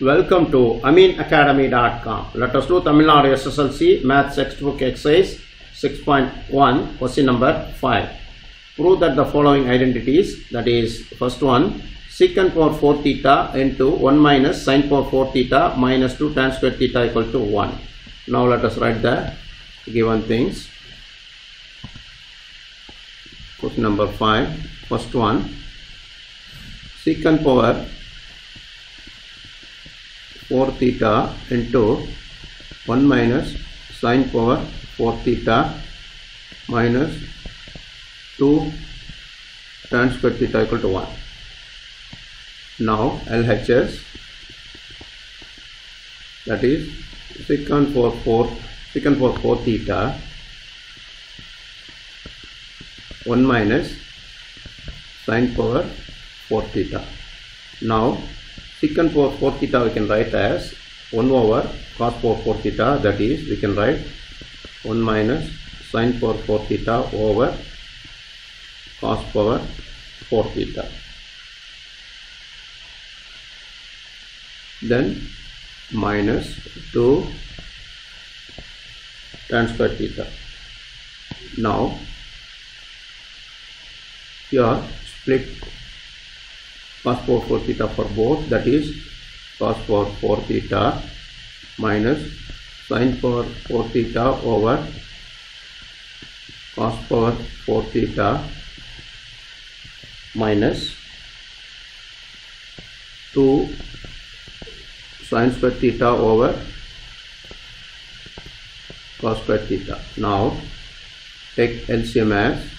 Welcome to AmeenAcademy.com. Let us do Tamil Nadu SSLC Maths Textbook Exercise 6.1 question number 5. Prove that the following identities, that is first one, secant power 4 theta into 1 minus sin power 4 theta minus 2 tan square theta equal to 1. Now let us write the given things. Question number 5. First one, secant power 4 theta into 1 minus sin power 4 theta minus 2 tan square theta equal to 1. Now LHS, that is secant power 4 theta 1 minus sin power 4 theta. Now secant power 4 theta we can write as 1 over cos power 4 theta, that is we can write 1 minus sin power 4 theta over cos power 4 theta. Then minus 2 tan square theta. Now here split cos power 4 theta for both, that is cos power 4 theta minus sin power 4 theta over cos power 4 theta minus 2 sin square theta over cos square theta. Now take LCM as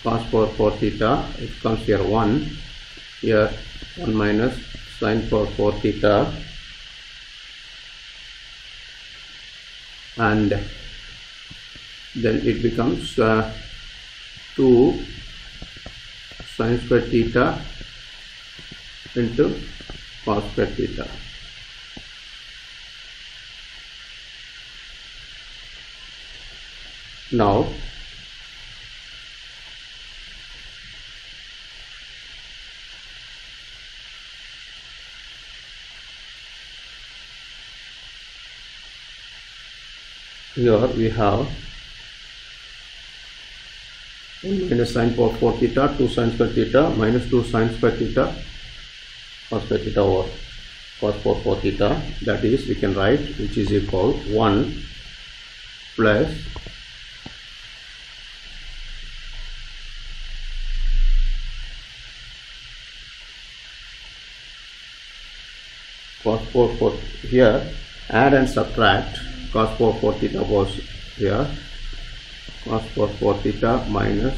cos power 4 theta, it comes here 1, here 1 minus sin power 4 theta, and then it becomes 2 sin square theta into cos square theta. Now here we have 1 minus sin power 4 theta, 2 sin square theta minus 2 sin square theta cos square theta over cos power 4 theta, that is we can write which is equal 1 plus cos power 4, here add and subtract cos power 4 theta was here, cos power 4 theta minus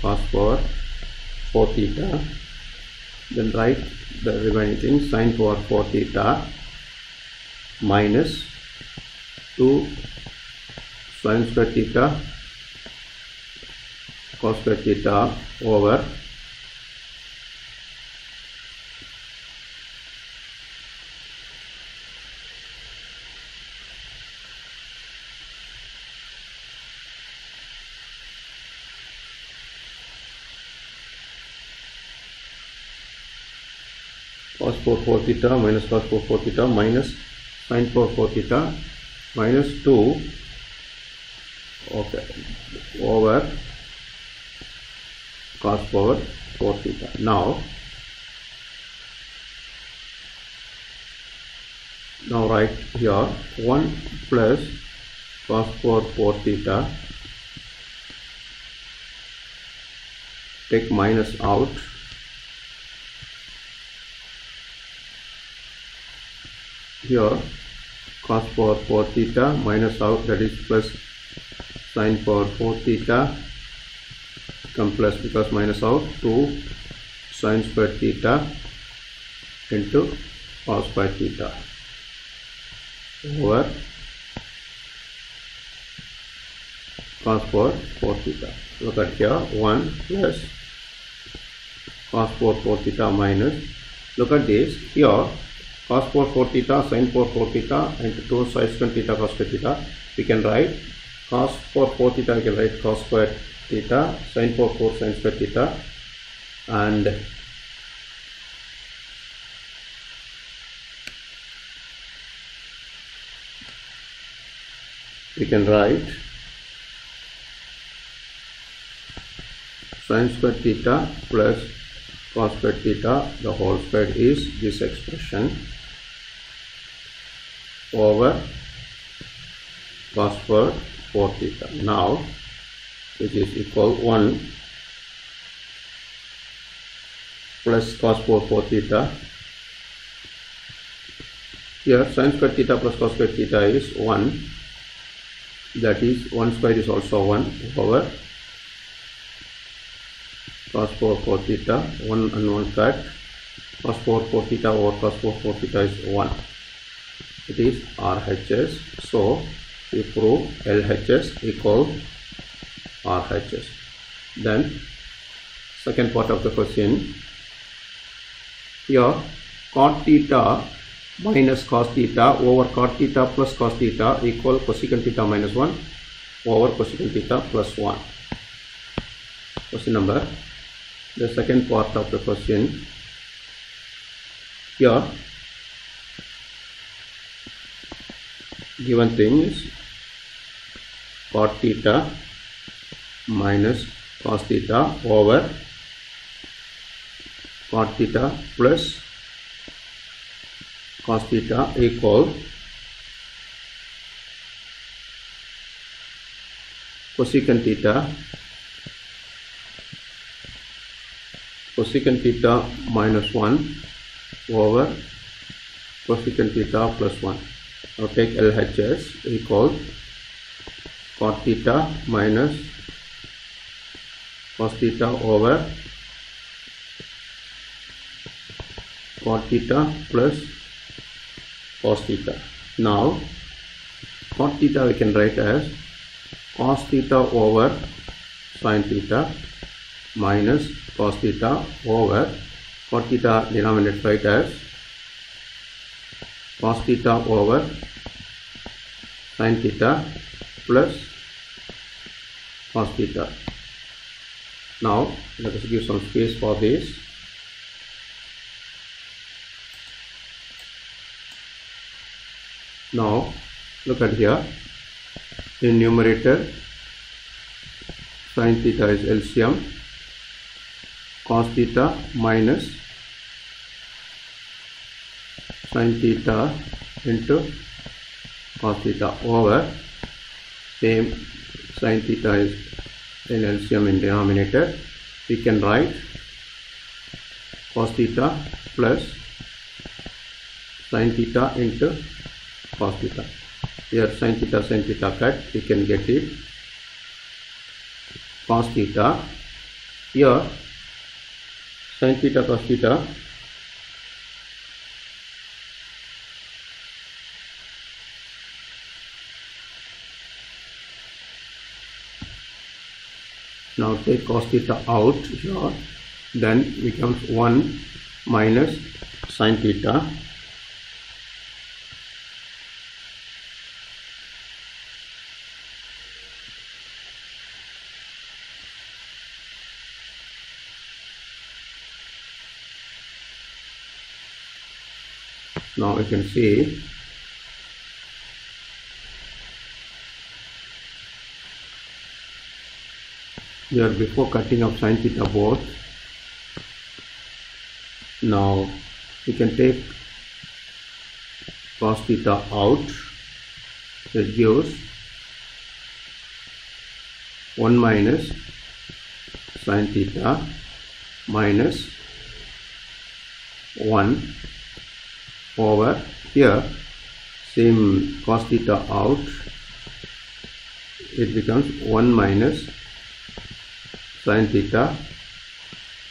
cos power 4 theta, then write the remaining thing, sin power 4 theta minus 2 sin square theta cos square theta over cos power 4 theta minus cos power 4 theta minus sin power 4 theta minus 2 over cos power 4 theta. Now write here 1 plus cos power 4 theta, take minus out, here cos power 4 theta minus out, that is plus sin power 4 theta, come plus because minus out 2 sin square theta into cos square theta over cos power 4 theta. Look at here 1 plus cos power 4 theta minus, look at this here cos power 4 theta sin power 4 theta into 2 sin square theta cos square theta. We can write cos power 4 theta, we can write cos square theta, sin power 4 sin square theta, and we can write sin square theta plus cos square theta the whole square is this expression over cos square 4 theta. Now which is equal 1 plus cos 4 theta. Here sin square theta plus cos square theta is 1, that is 1 square is also 1 over cos 4 theta, 1 and 1 cut, cos 4 theta over cos 4 theta is 1. It is RHS. So we prove LHS equal RHS. Then second part of the question, here cot theta minus cos theta over cot theta plus cos theta equal cosecant theta minus 1 over cosecant theta plus 1. Question number, the second part of the question, here given thing is cot theta minus cos theta over cot theta plus cos theta equal cosecant theta minus 1 over cosecant theta plus 1. Now take LHS equal cot theta minus cos theta over cot theta plus cos theta. Now cot theta we can write as cos theta over sin theta minus cos theta over cot theta denominator write as cos theta over sin theta plus cos theta. Now let us give some space for this. Now look at here, in numerator sin theta is LCM, cos theta minus sin theta into cos theta over same sin theta is in LCM in denominator. We can write cos theta plus sin theta into cos theta. Here sin theta cut, we can get it cos theta. Here sin theta cos theta, now take cos theta out here, then becomes 1 minus sin theta now we can see here before cutting of sin theta both. Now we can take cos theta out, it gives 1 minus sin theta minus 1 over here same cos theta out, it becomes 1 minus sin theta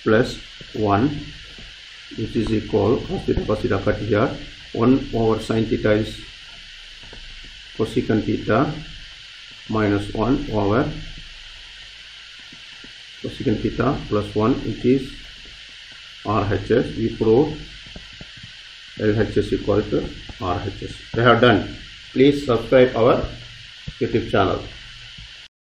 plus 1, which is equal cos theta cut here, 1 over sin theta is cosecant theta minus 1 over cosecant theta plus 1, it is RHS. We prove LHS equal to RHS. We have done. Please subscribe our YouTube channel.